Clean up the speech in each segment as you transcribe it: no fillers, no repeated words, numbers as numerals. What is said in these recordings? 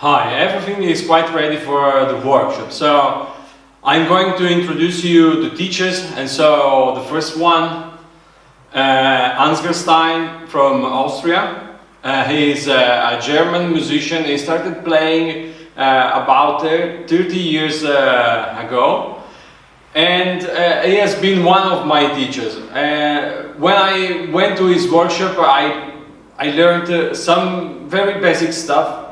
Hi, everything is quite ready for the workshop. So I'm going to introduce you the teachers, and so the first one, Ansgar Stein from Austria. He is a German musician. He started playing about 30 years ago, and he has been one of my teachers. When I went to his workshop, I learned some very basic stuff.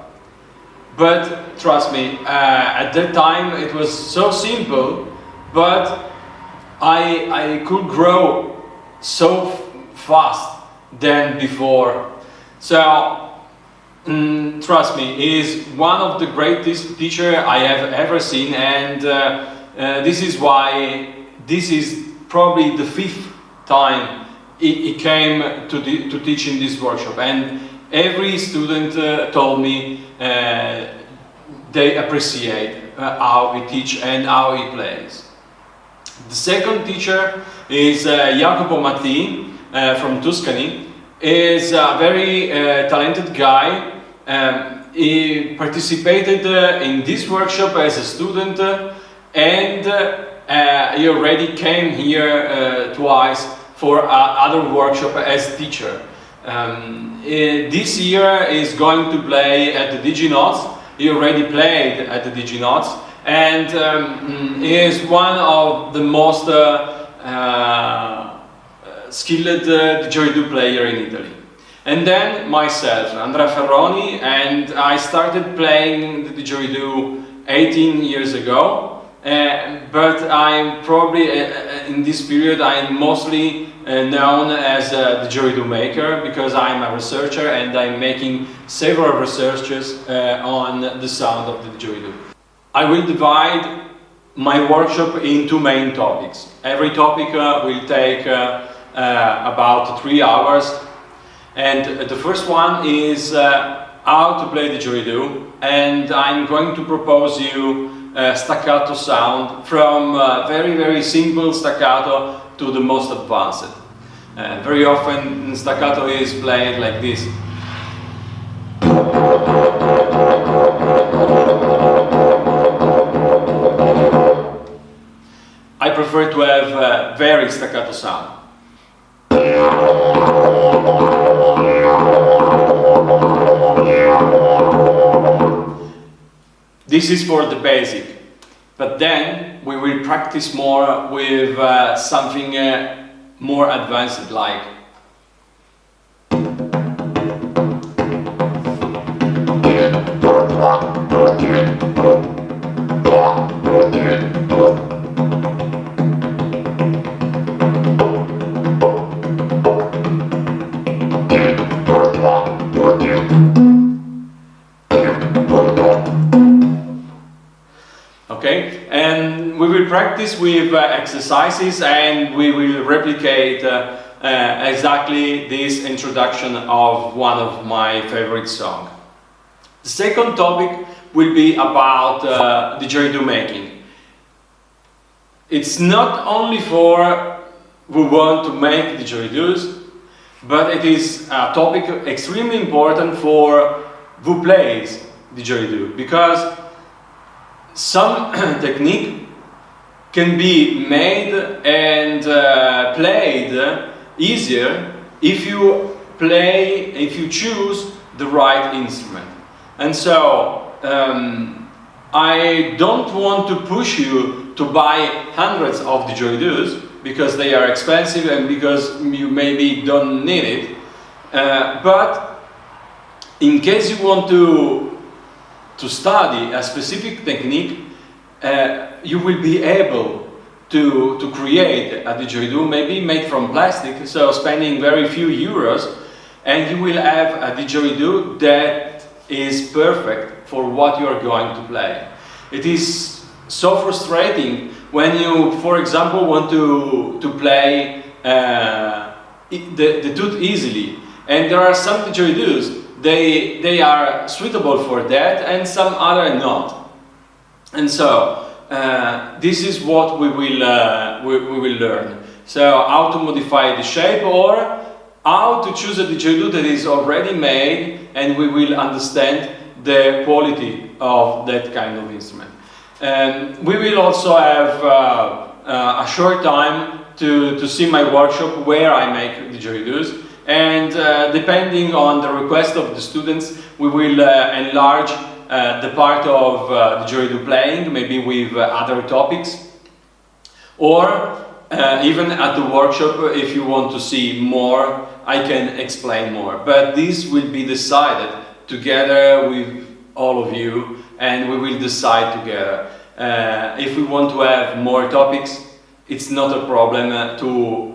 But trust me, at that time it was so simple, but I could grow so fast than before. So trust me, he is one of the greatest teachers I have ever seen, and this is why this is probably the 5th time he came to teach in this workshop. And every student told me they appreciate how he teaches and how he plays. The second teacher is Jacopo Mattii from Tuscany. He is a very talented guy. He participated in this workshop as a student, and he already came here twice for other workshop as teacher. This year is going to play at the Didgeridoo. He already played at the Didgeridoo, and he is one of the most skilled Didgeridoo player in Italy. And then myself, Andrea Ferroni, and I started playing the Didgeridoo 18 years ago. But I'm probably in this period I'm mostly known as a didgeridoo maker, because I'm a researcher and I'm making several researches on the sound of the didgeridoo. I will divide my workshop in 2 main topics. Every topic will take about 3 hours, and the first one is how to play didgeridoo, and I'm going to propose you staccato sound, from very simple staccato to the most advanced. Very often staccato is played like this. I prefer to have very staccato sound. This is for the basic, but then we will practice more with something more advanced, like okay, and we will practice with exercises, and we will replicate exactly this introduction of one of my favorite songs. The second topic will be about didgeridoo making. It's not only for who want to make didgeridoos, but it is a topic extremely important for who plays didgeridoo, because some technique can be made and played easier if you choose the right instrument. And so I don't want to push you to buy hundreds of didgeridoos, because they are expensive and because you maybe don't need it. But in case you want to study a specific technique, you will be able to create a didgeridoo, maybe made from plastic, so spending very few euros, and you will have a didgeridoo that is perfect for what you are going to play. It is so frustrating when you, for example, want to play the tooth easily, and there are some didgeridoos, they are suitable for that, and some other not. And so this is what we will learn. So how to modify the shape, or how to choose a didgeridoo that is already made, and we will understand the quality of that kind of instrument. And we will also have a short time to see my workshop where I make didgeridoos, and depending on the request of the students, we will enlarge the part of didgeridoo playing, maybe with other topics, or even at the workshop, if you want to see more, I can explain more. But this will be decided together with all of you, and we will decide together. If we want to have more topics, it's not a problem to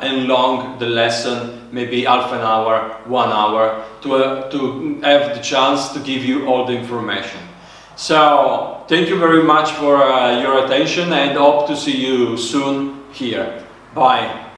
enlong the lesson, maybe half an hour, 1 hour, to have the chance to give you all the information. So, thank you very much for your attention, and hope to see you soon here. Bye.